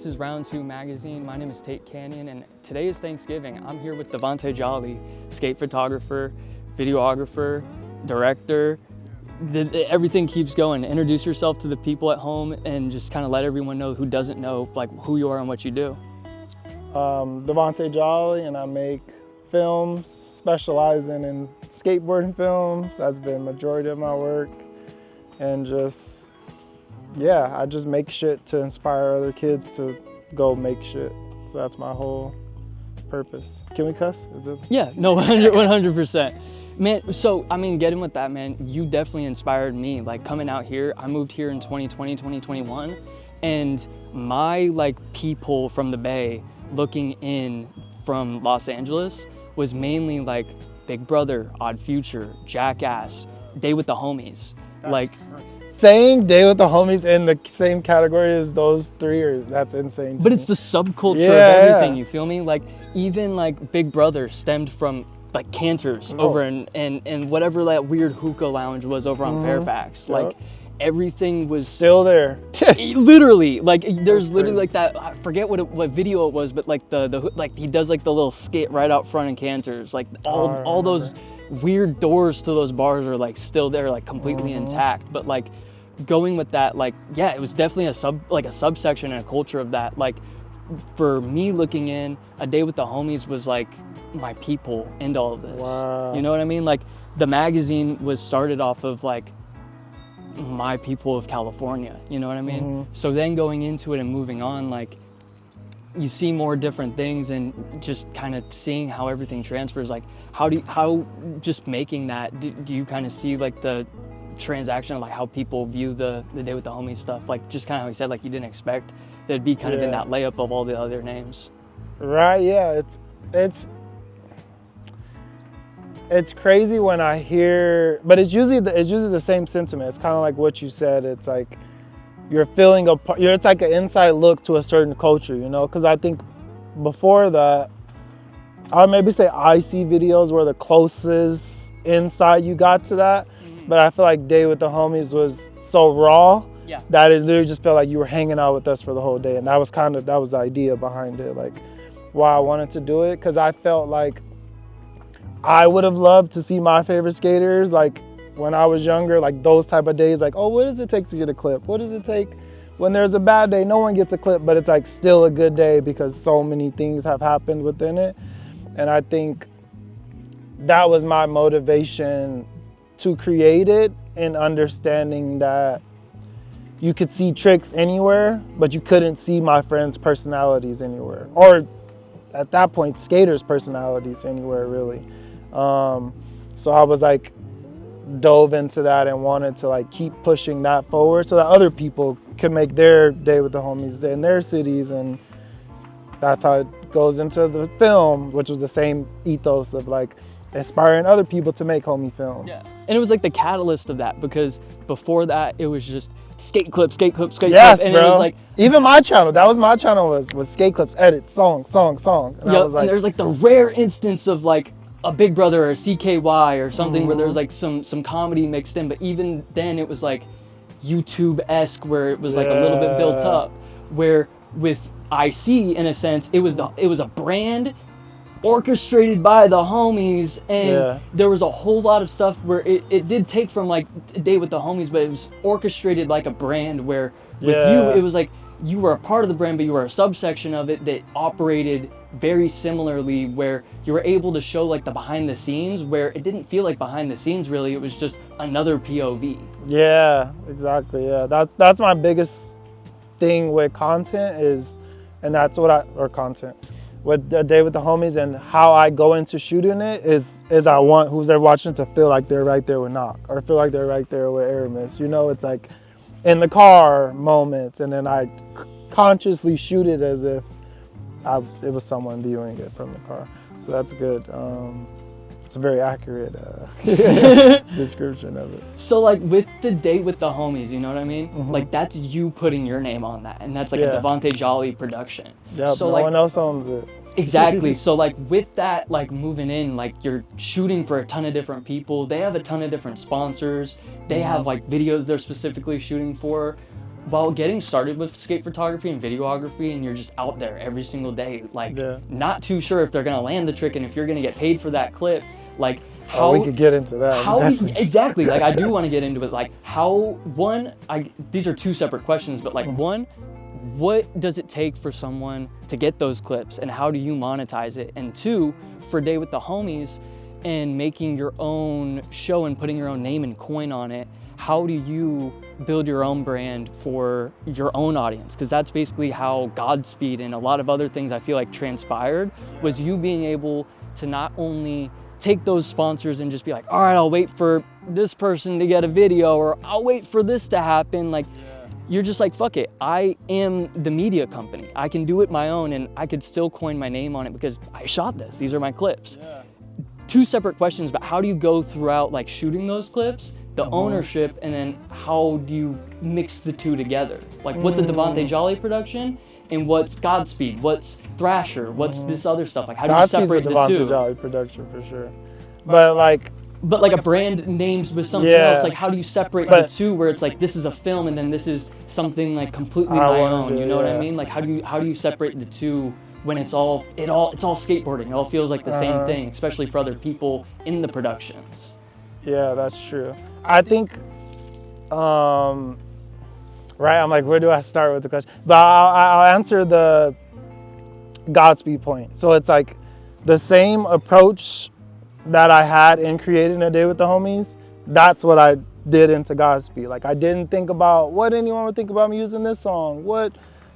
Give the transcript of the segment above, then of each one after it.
this is Round 2 Magazine. My name is Tate Canyon, and today is Thanksgiving. I'm here with Davonte Jolly, skate photographer, videographer, director. Everything keeps going. Introduce yourself to the people at home and just kind of let everyone know who doesn't know like who you are and what you do. Davonte Jolly, and I make films, specializing in skateboarding films. That's been the majority of my work. And just, yeah, I just make shit to inspire other kids to go make shit. So that's my whole purpose. Can we cuss? Is this... Yeah, no, 100%. Man, so, I mean, getting with that, man, you definitely inspired me. Like, coming out here, I moved here in 2020, 2021, and my, like, people from the Bay looking in from Los Angeles was mainly, like, Big Brother, Odd Future, Jackass, Day with the Homies. That's like, crazy. Saying Day with the Homies in the same category as those three, that's insane to but me. it's the subculture of everything, you feel me? Like, even, like, Big Brother stemmed from like Cantor's over and whatever that weird hookah lounge was over on Fairfax. Like everything was still there. Literally, like there's literally like that. I forget what video it was, but like the like he does like the little skit right out front in Cantor's. Like all those weird doors to those bars are like still there, like completely intact. But like going with that, like yeah, it was definitely a subsection and a culture of that. Like for me looking in, A Day with the Homies was like my people into all of this. Wow. You know what I mean? Like the magazine was started off of like my people of California, you know what I mean? So then going into it and moving on, like you see more different things and just kind of seeing how everything transfers. Like how just making that, do you kind of see like the transaction of like how people view the Day with the Homies stuff? Like just kind of how you said, like you didn't expect that it'd be kind of in that layup of all the other names. Right, yeah, it's crazy when I hear, but it's usually the same sentiment. It's kind of like what you said. It's like you're feeling it's like an inside look to a certain culture, you know? Because I think before that, I would maybe say IC videos were the closest insight you got to that. But I feel like Day with the Homies was so raw that it literally just felt like you were hanging out with us for the whole day. And that was the idea behind it, like why I wanted to do it. Because I felt like I would have loved to see my favorite skaters, like when I was younger, like those type of days, like, oh, what does it take to get a clip? What does it take when there's a bad day? No one gets a clip, but it's like still a good day because so many things have happened within it. And I think that was my motivation to create it, and understanding that you could see tricks anywhere, but you couldn't see my friends' personalities anywhere. Or at that point, skaters' personalities anywhere, really. So I was like, dove into that and wanted to like keep pushing that forward so that other people could make their Day with the Homies in their cities. And that's how it goes into the film, which was the same ethos of like inspiring other people to make homie films. Yeah. And it was like the catalyst of that, because before that it was just skate clips. Yes, and bro. It was like, even my channel, that was my channel, was skate clips, edits, song. And I was like, and there's like the rare instance of like a Big Brother or a CKY or something where there's like some comedy mixed in, but even then it was like YouTube-esque, where it was like a little bit built up. Where with IC, in a sense, it was a brand orchestrated by the homies, and there was a whole lot of stuff where it did take from like A Day with the Homies, but it was orchestrated like a brand, where with you it was like you were a part of the brand, but you were a subsection of it that operated very similarly, where you were able to show like the behind the scenes, where it didn't feel like behind the scenes really, it was just another POV. Yeah, exactly. Yeah, that's my biggest thing with content is, and that's what content with A Day with the Homies, and how I go into shooting it is I want who's ever watching to feel like they're right there with Knock, or feel like they're right there with Aramis. You know, it's like in the car moments, and then I consciously shoot it as if it was someone viewing it from the car. So that's good. It's a very accurate description of it. So like with the Day with the Homies, you know what I mean? Like that's you putting your name on that, and that's like a Davonte Jolly production. Yeah, so no like, one else owns it. Exactly. So like with that, like moving in, like you're shooting for a ton of different people. They have a ton of different sponsors. They have like videos they're specifically shooting for. while getting started with skate photography and videography, and you're just out there every single day, like not too sure if they're gonna land the trick and if you're gonna get paid for that clip, like how we could get into that. Exactly, like I do want to get into it, like how these are two separate questions, but like one, what does it take for someone to get those clips and how do you monetize it? And two, for Day with the Homies and making your own show and putting your own name and coin on it, how do you build your own brand for your own audience? Because that's basically how GODSPEED and a lot of other things I feel like transpired, was you being able to not only take those sponsors and just be like, all right, I'll wait for this person to get a video, or I'll wait for this to happen. Like, you're just like, fuck it, I am the media company. I can do it my own, and I could still coin my name on it because I shot this. These are my clips. Two separate questions, but how do you go throughout like shooting those clips, the ownership, and then how do you mix the two together? Like, what's a Davonte Jolly production and what's GODSPEED? What's Thrasher? What's this other stuff? Like, how do you separate the two? Davonte Jolly production for sure. But like a brand names with something else, like how do you separate the two, where it's like this is a film and then this is something like completely my own, you know what I mean? Like how do you separate the two when it's all skateboarding? It all feels like the same thing, especially for other people in the productions. Yeah, that's true. I think right, I'm like, where do I start with the question? But I'll answer the GODSPEED point. So it's like the same approach that I had in creating A Day with the Homies, that's what I did into GODSPEED. Like, I didn't think about what anyone would think about me using this song, what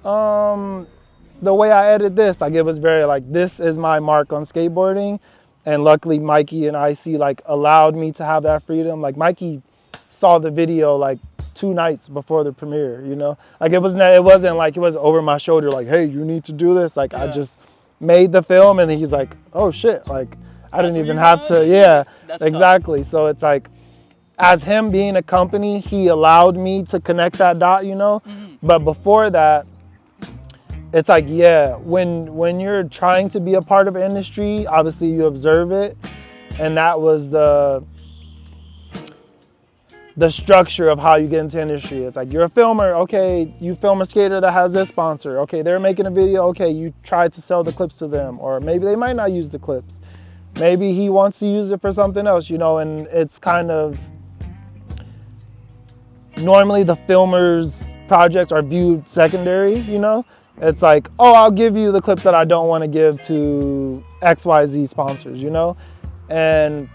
the way I edit this. Like, it was very like, this is my mark on skateboarding. And luckily Mikey and IC like allowed me to have that freedom. Like, Mikey saw the video like 2 nights before the premiere, you know? Like, it wasn't like it was over my shoulder like, hey, you need to do this. Like, I just made the film and he's like, oh shit, like I didn't even have to, That's exactly. Tough. So it's like, as him being a company, he allowed me to connect that dot, you know? But before that, it's like, when you're trying to be a part of an industry, obviously you observe it. And that was the structure of how you get into industry. It's like, you're a filmer, okay, you film a skater that has this sponsor. Okay, they're making a video, okay, you try to sell the clips to them. Or maybe they might not use the clips. Maybe he wants to use it for something else, you know, and it's kind of, normally the filmer's projects are viewed secondary, you know? It's like, oh, I'll give you the clips that I don't want to give to XYZ sponsors, you know? And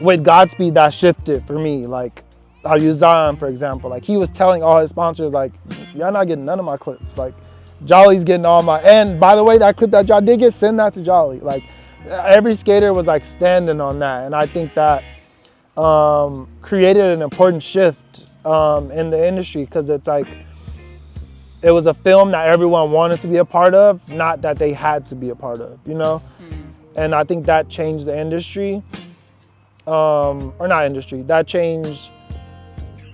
with GODSPEED, that shifted for me. Like, I'll use Zion, for example. Like, he was telling all his sponsors, like, y'all not getting none of my clips. Like, Jolly's getting all my, and by the way, that clip that y'all did get, send that to Jolly. Like, every skater was like standing on that. And I think that created an important shift in the industry, because it's like, it was a film that everyone wanted to be a part of, not that they had to be a part of, you know? And I think that changed the industry, or not industry, that changed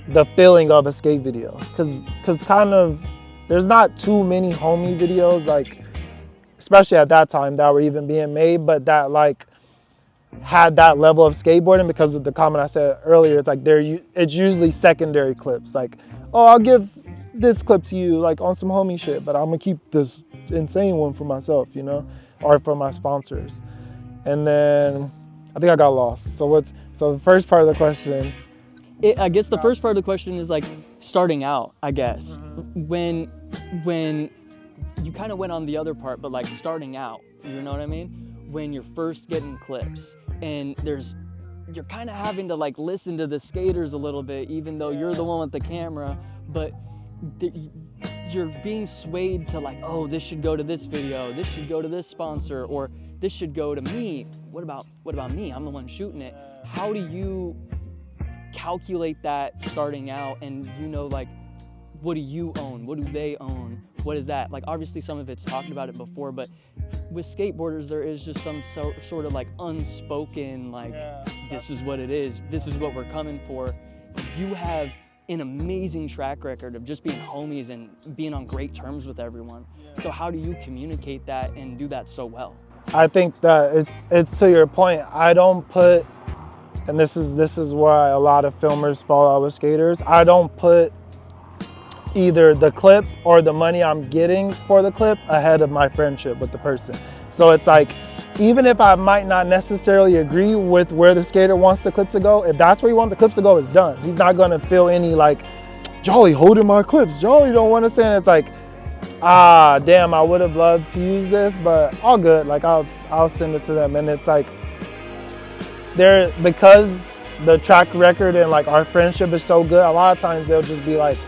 the feeling of a skate video. Cause kind of, there's not too many homie videos, like, especially at that time, that were even being made, but that like had that level of skateboarding, because of the comment I said earlier. It's like, it's usually secondary clips. Like, oh, I'll give this clip to you like on some homie shit, but I'm gonna keep this insane one for myself, you know, or for my sponsors. And then I think I got lost. So the first part of the question? I guess the first part of the question is like starting out, I guess. When you kind of went on the other part, but like starting out, you know what I mean? When you're first getting clips and you're kind of having to like listen to the skaters a little bit, even though you're the one with the camera, but you're being swayed to like, oh, this should go to this video, this should go to this sponsor, or this should go to me. What about me? I'm the one shooting it. How do you calculate that starting out? And you know, like, what do you own? What do they own? What is that? Like, obviously some of it's talked about it before, but with skateboarders, there is just some sort of like unspoken, like, this is what it is. This is what we're coming for. You have an amazing track record of just being homies and being on great terms with everyone. So how do you communicate that and do that so well? I think that it's to your point. I don't put, and this is why a lot of filmers fall out with skaters. I don't put either the clip or the money I'm getting for the clip ahead of my friendship with the person. So it's like, even if I might not necessarily agree with where the skater wants the clip to go, if that's where you want the clips to go, it's done. He's not gonna feel any like, Jolly holding my clips, Jolly don't want to send. It's like, ah, damn, I would have loved to use this, but all good. Like I'll send it to them. And it's like, because the track record and like our friendship is so good, a lot of times they'll just be like,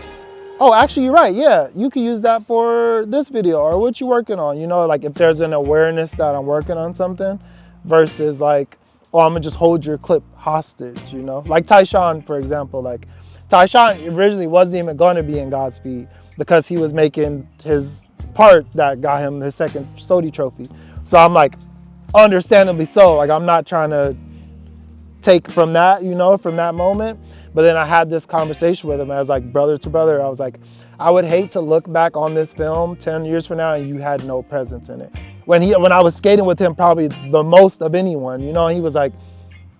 oh, actually you're right, yeah, you could use that for this video, or what you working on, you know, like if there's an awareness that I'm working on something versus like, oh, I'm gonna just hold your clip hostage, you know? Like Tyshawn, for example, like Tyshawn originally wasn't even gonna be in Godspeed because he was making his part that got him his second Sodi trophy. So I'm like, understandably so, like I'm not trying to take from that, you know, from that moment. But then I had this conversation with him as like brother to brother. I was like, I would hate to look back on this film 10 years from now and you had no presence in it. When I was skating with him probably the most of anyone, you know, he was like,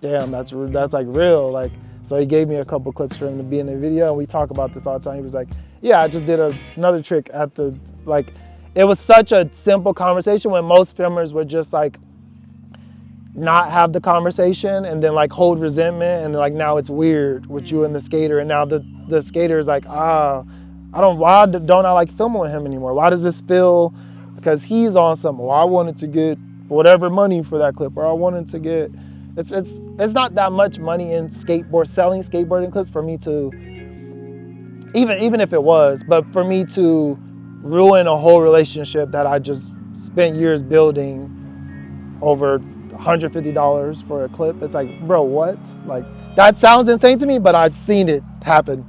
damn, that's like real. Like, so he gave me a couple clips for him to be in the video, and we talk about this all the time. He was like, yeah, I just did another trick at the, like, it was such a simple conversation when most filmers would just like not have the conversation and then like hold resentment, and like now it's weird with you and the skater, and now the skater is like, why don't I like filming with him anymore? Why does this feel, because he's on something, well, I wanted to get whatever money for that clip, or I wanted to get, it's not that much money in selling skateboarding clips for me to, even if it was, but for me to ruin a whole relationship that I just spent years building over $150 for a clip. It's like, bro, what? Like, that sounds insane to me, but I've seen it happen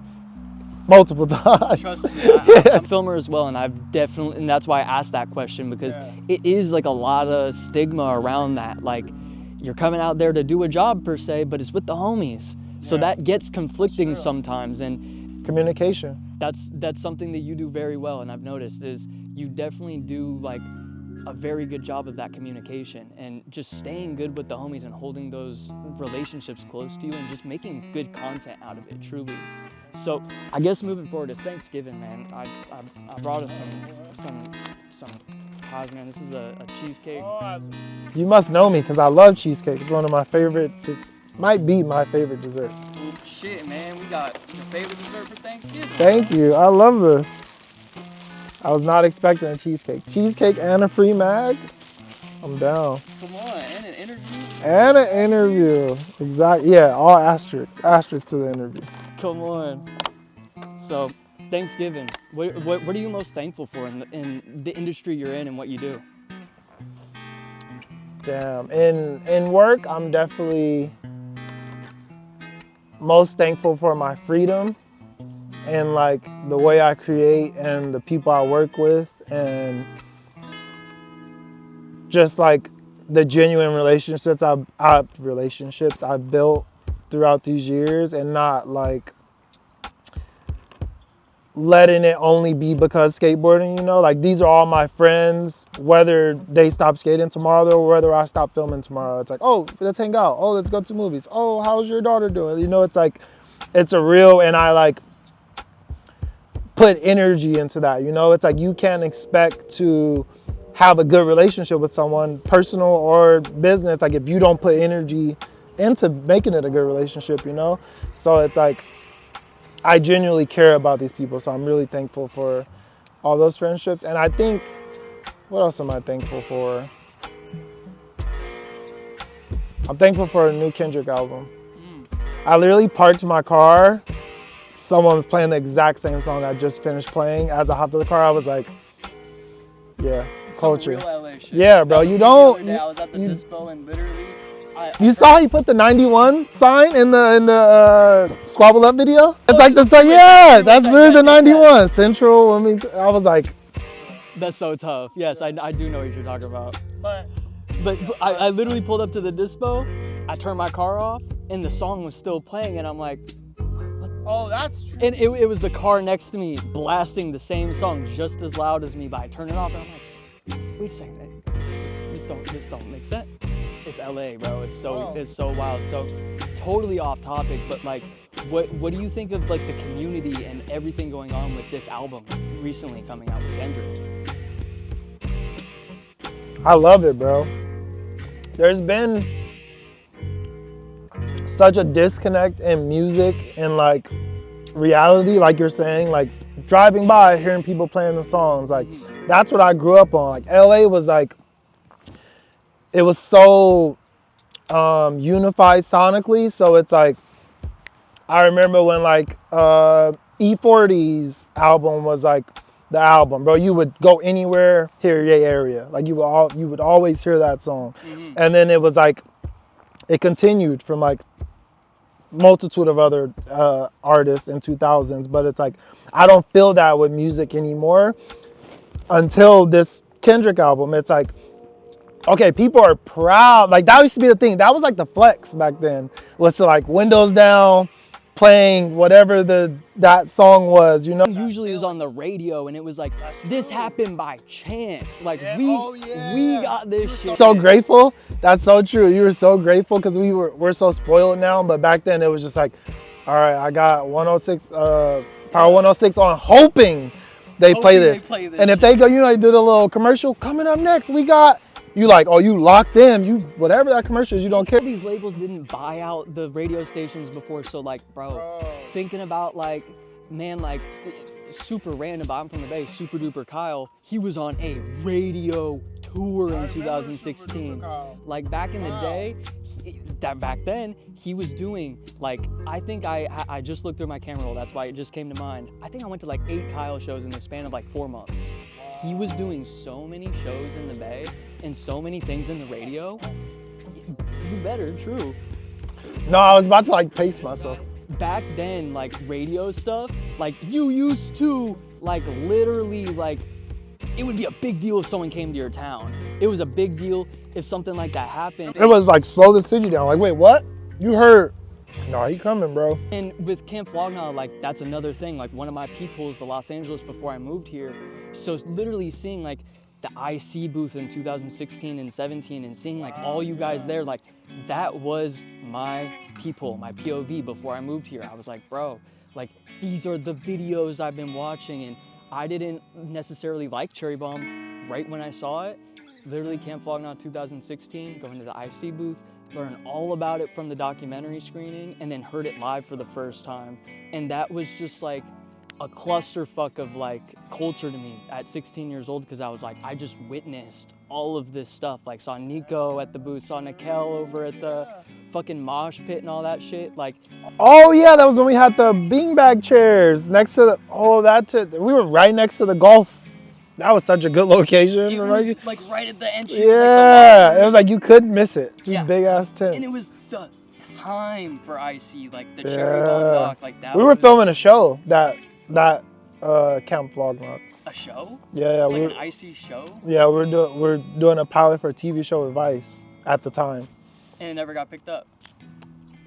multiple times. Trust me, I'm a filmer as well, and and that's why I asked that question, because it is like a lot of stigma around that. Like, you're coming out there to do a job per se, but it's with the homies. So that gets conflicting sometimes, and communication. That's something that you do very well, and I've noticed is you definitely do like a very good job of that communication and just staying good with the homies and holding those relationships close to you and just making good content out of it, truly. So I guess moving forward, it's Thanksgiving, man. I brought us some pies, man. This is a cheesecake. You must know me because I love cheesecake. It's one of my favorite, this might be my favorite dessert. Oh, shit, man. We got your favorite dessert for Thanksgiving. Thank you. I love this. I was not expecting a cheesecake. Cheesecake and a free mag? I'm down. Come on, and an interview? And an interview. Exactly. Yeah, all asterisks. Asterisks to the interview. Come on. So, Thanksgiving. What are you most thankful for in the industry you're in and what you do? Damn. In work, I'm definitely most thankful for my freedom and like the way I create and the people I work with, and just like the genuine relationships I've built throughout these years, and not like letting it only be because skateboarding, you know, like these are all my friends, whether they stop skating tomorrow or whether I stop filming tomorrow. It's like, oh, let's hang out. Oh, let's go to movies. Oh, how's your daughter doing? You know, it's like, it's a real, and I like put energy into that, you know? It's like you can't expect to have a good relationship with someone, personal or business, like if you don't put energy into making it a good relationship, you know? So it's like, I genuinely care about these people, so I'm really thankful for all those friendships. And I think, what else am I thankful for? I'm thankful for a new Kendrick album. I literally parked my car, someone was playing the exact same song I just finished playing. As I hopped in the car, I was like, yeah, culture. Some real LA shit. Yeah, bro, you don't. I was at the dispo and literally, you saw he put the 91 sign in the Squabble Up video? It's like the sign, yeah, that's literally the 91. Central, I was like. That's so tough. Yes, I do know what you're talking about. But I literally pulled up to the dispo, I turned my car off, and the song was still playing, and I'm like, what? Oh, that's true. And it was the car next to me blasting the same song just as loud as me, but I turned it off, and I'm like, wait a second, this don't make sense. It's LA, bro. It's so wild. So totally off topic, but like, what do you think of like the community and everything going on with this album recently coming out with Kendrick? I love it, bro. There's been such a disconnect in music and like reality, like you're saying, like driving by, hearing people playing the songs. Like that's what I grew up on. Like LA was like, it was so unified sonically. So it's like, I remember when like E40's album was like the album, bro. You would go anywhere, hear your area. Like you would always hear that song. And then it was like, it continued from like multitude of other artists in 2000s, but it's like, I don't feel that with music anymore until this Kendrick album. It's like, okay, people are proud. Like that used to be the thing. That was like the flex back then, was to like windows down, playing whatever that song was, you know. Usually it was on the radio and it was like, this happened by chance. Like we got this shit. So grateful. That's so true. You were so grateful because we're so spoiled now, but back then it was just like, all right, I got 106 Power 106 on, hoping they play this. And if they go, you know, they did a little commercial coming up next. We got you like, oh, you locked in, you whatever that commercial is, you don't care. These labels didn't buy out the radio stations before, so like, bro, thinking about like, man, like super random, but I'm from the Bay, Super Duper Kyle, he was on a radio tour in 2016. Like back in the day, back then, he was doing like, I think I just looked through my camera roll, that's why it just came to mind. I think I went to like 8 Kyle shows in the span of like 4 months. He was doing so many shows in the Bay and so many things in the radio. You better, true. No, I was about to like pace myself. Back then, like radio stuff, like you used to like literally like, it would be a big deal if someone came to your town. It was a big deal if something like that happened. It was like slow the city down. Like, wait, what? You heard? No, he coming, bro. And with Camp Flogna, like that's another thing. Like one of my peepholes to Los Angeles before I moved here. So literally seeing like the IC booth in 2016 and 17 and seeing like all you guys there, like that was my peephole, my POV before I moved here. I was like, bro, like these are the videos I've been watching, and I didn't necessarily like Cherry Bomb right when I saw it. Literally Camp Flogna 2016, going to the IC booth, learn all about it from the documentary screening, and then heard it live for the first time. And that was just like a clusterfuck of like culture to me at 16 years old, because I was like, I just witnessed all of this stuff. Like saw Nico at the booth, saw Nikel over at the fucking mosh pit and all that shit. Like, oh yeah, that was when we had the beanbag chairs next to the, we were right next to the golf. That was such a good location. It was like right at the entry. Yeah, like it was like you couldn't miss it. Two big ass tents. And it was the time for IC, like the Cherry Bomb doc, like that. We were filming a show that Camp Flogna. A show? Yeah, like an IC show? Yeah, we're doing a pilot for a TV show with Vice at the time. And it never got picked up.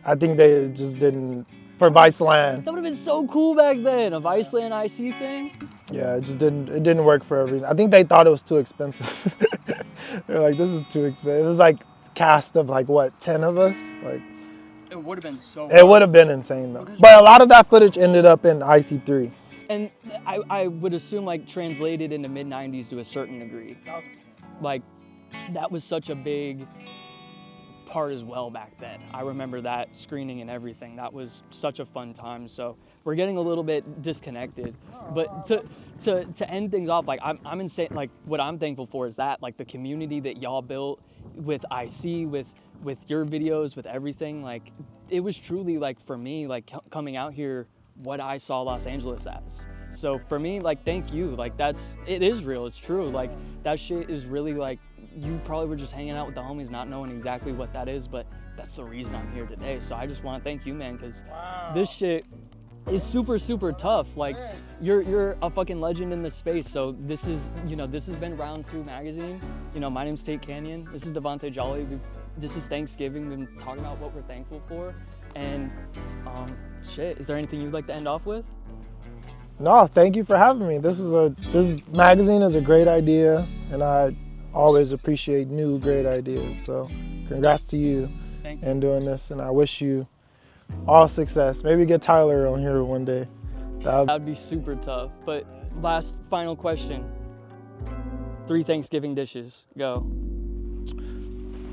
I think they just didn't, for Vice Land. That would have been so cool back then, a Vice Land IC thing. Yeah, it didn't work for a reason. I think they thought it was too expensive. They're like, this is too expensive. It was like cast of like what, 10 of us? Like, it would have been so It would have been insane though. But a lot of that footage ended up in IC3. And I would assume like translated into mid-90s to a certain degree. Like that was such a big part as well back then. I remember that screening and everything. That was such a fun time. So we're getting a little bit disconnected. But to end things off, like I'm insane. Like what I'm thankful for is that like the community that y'all built with IC, with your videos, with everything. Like it was truly like for me, like coming out here, what I saw Los Angeles as. So for me, like, thank you. Like it is real, it's true. Like that shit is really like, you probably were just hanging out with the homies not knowing exactly what that is, but that's the reason I'm here today. So I just want to thank you, man, because this shit is super, super tough. Like you're a fucking legend in this space. So this is, this has been Round 2 magazine. My name's Tate Canyon. This is Davonte Jolly. This is Thanksgiving. We've been talking about what we're thankful for. And shit, is there anything you'd like to end off with? No, thank you for having me. This magazine is a great idea, and I always appreciate new great ideas. So congrats to you and doing this, and I wish you all success. Maybe get Tyler on here one day. That'd be super tough. But final question. 3 Thanksgiving dishes. Go.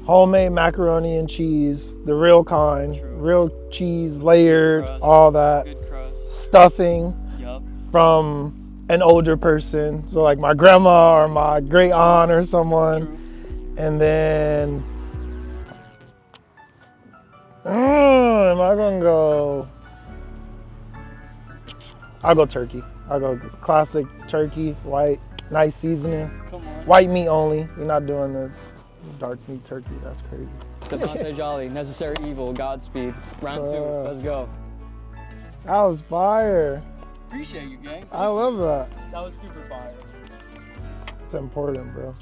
Homemade macaroni and cheese, the real kind, True. real cheese, layered, Crust. all that. Good crust. Stuffing Yup. from an older person, so like my grandma or my great aunt or someone. True. And then, am I gonna go? I'll go turkey. I'll go classic turkey, white, nice seasoning. Come on. White meat only. We're not doing the dark meat turkey. That's crazy. Davonte Jolly, Necessary Evil, Godspeed. Round 2, let's go. That was fire. Appreciate you, gang. I love that. That was super fire. It's important, bro.